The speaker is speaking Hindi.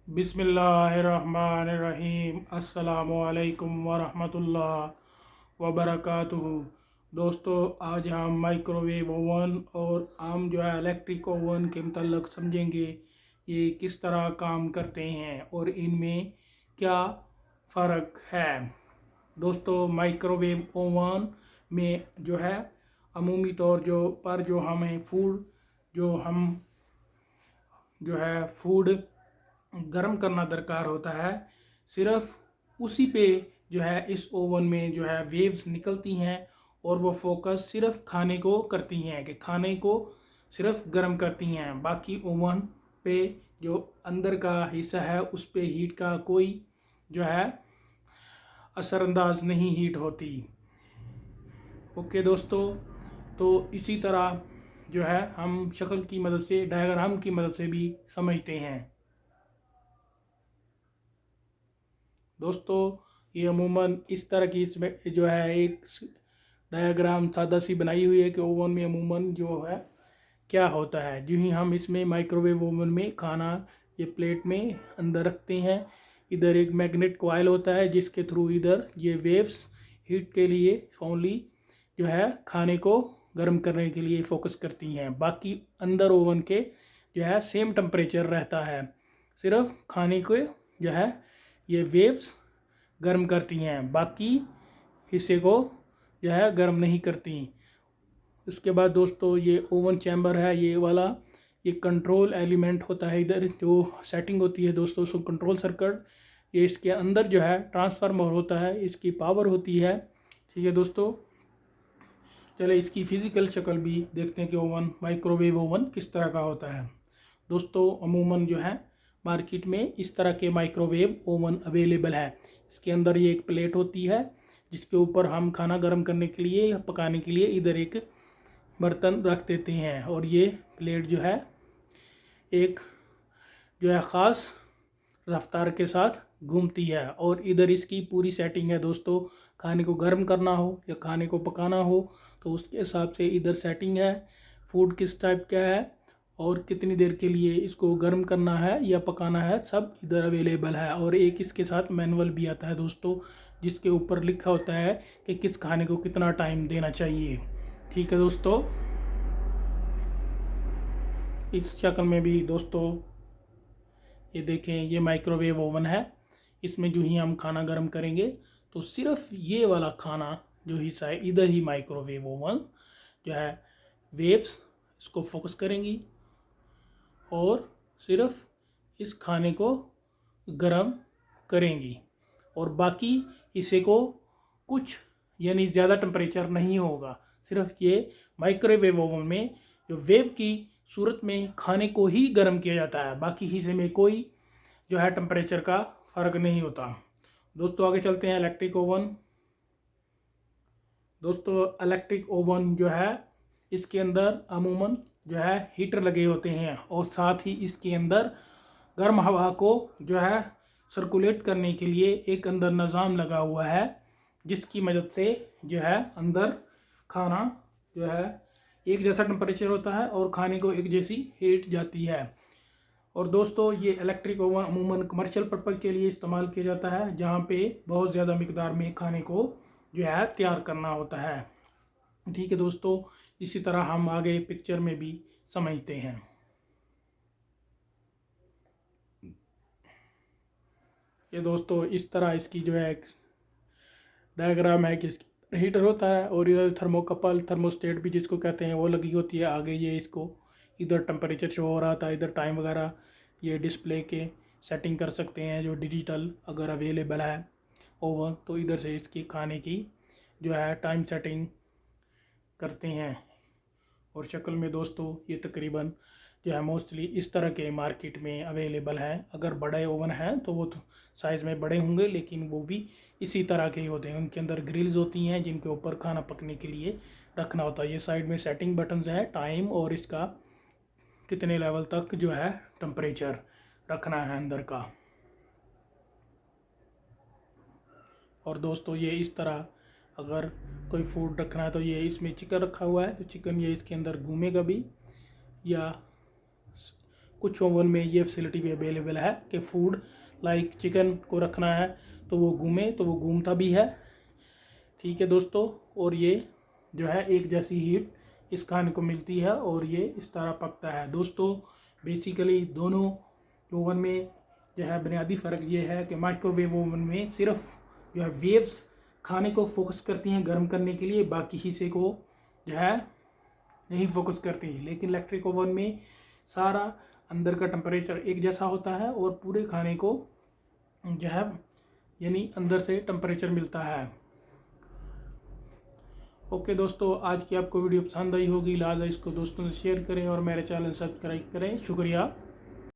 बिस्मिल्लाहिर्रहमानिर्रहीम। अस्सलामुअलैकुम वरहमतुल्लाह वबरकातुहू। दोस्तों, आज हम माइक्रोवेव ओवन और आम इलेक्ट्रिक ओवन के मतलब समझेंगे। ये किस तरह काम करते हैं और इनमें क्या फ़र्क है। दोस्तों, माइक्रोवेव ओवन में अमूमी तौर जो हमें हम फूड गर्म करना दरकार होता है, सिर्फ उसी पे इस ओवन में वेव्स निकलती हैं और वो फोकस सिर्फ खाने को करती हैं कि खाने को सिर्फ गर्म करती हैं। बाकी ओवन पे जो अंदर का हिस्सा है उस पे हीट का कोई जो है असरअंदाज नहीं हीट होती। ओके दोस्तों, तो इसी तरह हम शक्ल की मदद से, डायग्राम की मदद से भी समझते हैं। दोस्तों, ये अमूमन इस तरह की इसमें एक डायग्राम सादा सी बनाई हुई है कि ओवन में अमूमन क्या होता है। जो ही हम इसमें माइक्रोवेव ओवन में खाना ये प्लेट में अंदर रखते हैं, इधर एक मैग्नेट कॉइल होता है जिसके थ्रू इधर ये वेव्स हीट के लिए ओनली खाने को गर्म करने के लिए फोकस करती हैं। बाकी अंदर ओवन के सेम टेम्परेचर रहता है, सिर्फ खाने को ये वेव्स गर्म करती हैं, बाकी हिस्से को गर्म नहीं करती। उसके बाद दोस्तों, ये ओवन चैम्बर है, ये वाला ये कंट्रोल एलिमेंट होता है। इधर जो सेटिंग होती है दोस्तों, सो कंट्रोल सर्किट, ये इसके अंदर ट्रांसफार्मर होता है, इसकी पावर होती है। ठीक है दोस्तों, चले इसकी फ़िज़िकल शक्ल भी देखते हैं कि माइक्रोवेव ओवन किस तरह का होता है। दोस्तों, अमूमन मार्केट में इस तरह के माइक्रोवेव ओवन अवेलेबल है। इसके अंदर ये एक प्लेट होती है जिसके ऊपर हम खाना गर्म करने के लिए या पकाने के लिए इधर एक बर्तन रख देते हैं और ये प्लेट एक ख़ास रफ्तार के साथ घूमती है और इधर इसकी पूरी सेटिंग है। दोस्तों, खाने को गर्म करना हो या खाने को पकाना हो तो उसके हिसाब से इधर सेटिंग है। फूड किस टाइप का है और कितनी देर के लिए इसको गर्म करना है या पकाना है, सब इधर अवेलेबल है। और एक इसके साथ मैनुअल भी आता है दोस्तों, जिसके ऊपर लिखा होता है कि किस खाने को कितना टाइम देना चाहिए। ठीक है दोस्तों, इस शक्ल में भी दोस्तों ये देखें, ये माइक्रोवेव ओवन है। इसमें जो ही हम खाना गर्म करेंगे तो सिर्फ ये वाला खाना जो हिस्सा है इधर ही माइक्रोवेव ओवन वेव्स इसको फोकस करेंगी और सिर्फ इस खाने को गर्म करेंगी और बाकी हिस्से को कुछ यानी ज़्यादा टेम्परेचर नहीं होगा। सिर्फ ये माइक्रोवेव ओवन में जो वेव की सूरत में खाने को ही गर्म किया जाता है, बाकी हिस्से में कोई टेम्परेचर का फ़र्क नहीं होता। दोस्तों, आगे चलते हैं इलेक्ट्रिक ओवन। दोस्तों, इलेक्ट्रिक ओवन इसके अंदर अमूमन हीटर लगे होते हैं और साथ ही इसके अंदर गर्म हवा को सर्कुलेट करने के लिए एक अंदर निज़ाम लगा हुआ है, जिसकी मदद से अंदर खाना एक जैसा टेम्परेचर होता है और खाने को एक जैसी हीट जाती है। और दोस्तों, ये इलेक्ट्रिक ओवन अमूमन कमर्शियल पर्पज़ के लिए इस्तेमाल किया जाता है, जहाँ पे बहुत ज़्यादा मिकदार में खाने को तैयार करना होता है। ठीक है दोस्तों, इसी तरह हम आगे पिक्चर में भी समझते हैं। ये दोस्तों, इस तरह इसकी एक डायग्राम है कि हीटर होता है और ये थर्मोकपल थर्मोस्टेट भी जिसको कहते हैं वो लगी होती है। आगे ये इसको इधर टेम्परेचर शो हो रहा था, इधर टाइम वगैरह ये डिस्प्ले के सेटिंग कर सकते हैं जो डिजिटल अगर अवेलेबल है ओवन, तो इधर से इसकी खाने की टाइम सेटिंग करते हैं। और शक्ल में दोस्तों ये तकरीबन मोस्टली इस तरह के मार्केट में अवेलेबल हैं। अगर बड़े ओवन हैं तो वो साइज़ में बड़े होंगे, लेकिन वो भी इसी तरह के ही होते हैं। उनके अंदर ग्रिल्स होती हैं जिनके ऊपर खाना पकने के लिए रखना होता है। ये साइड में सेटिंग बटन्स है, टाइम और इसका कितने लेवल तक टेम्परेचर रखना है अंदर का। और दोस्तों, ये इस तरह अगर कोई फूड रखना है तो ये इसमें चिकन रखा हुआ है तो चिकन ये इसके अंदर घूमेगा भी या कुछ ओवन में ये फैसिलिटी भी अवेलेबल है कि फूड लाइक चिकन को रखना है तो वो घूमे तो वो घूमता भी है। ठीक है दोस्तों, और ये जो है एक जैसी हीट इस खाने को मिलती है और ये इस तरह पकता है। दोस्तों बेसिकली दोनों ओवन में जो है बुनियादी फ़र्क ये है कि माइक्रोवेव ओवन में सिर्फ जो है वेव्स खाने को फोकस करती हैं गर्म करने के लिए, बाकी हिस्से को जो है नहीं फोकस करती। लेकिन इलेक्ट्रिक ओवन में सारा अंदर का टेम्परेचर एक जैसा होता है और पूरे खाने को जो है यानी अंदर से टेम्परेचर मिलता है। ओके दोस्तों, आज की आपको वीडियो पसंद आई होगी, लिहाजा इसको दोस्तों से शेयर करें और मेरे चैनल सब्सक्राइब करें। शुक्रिया।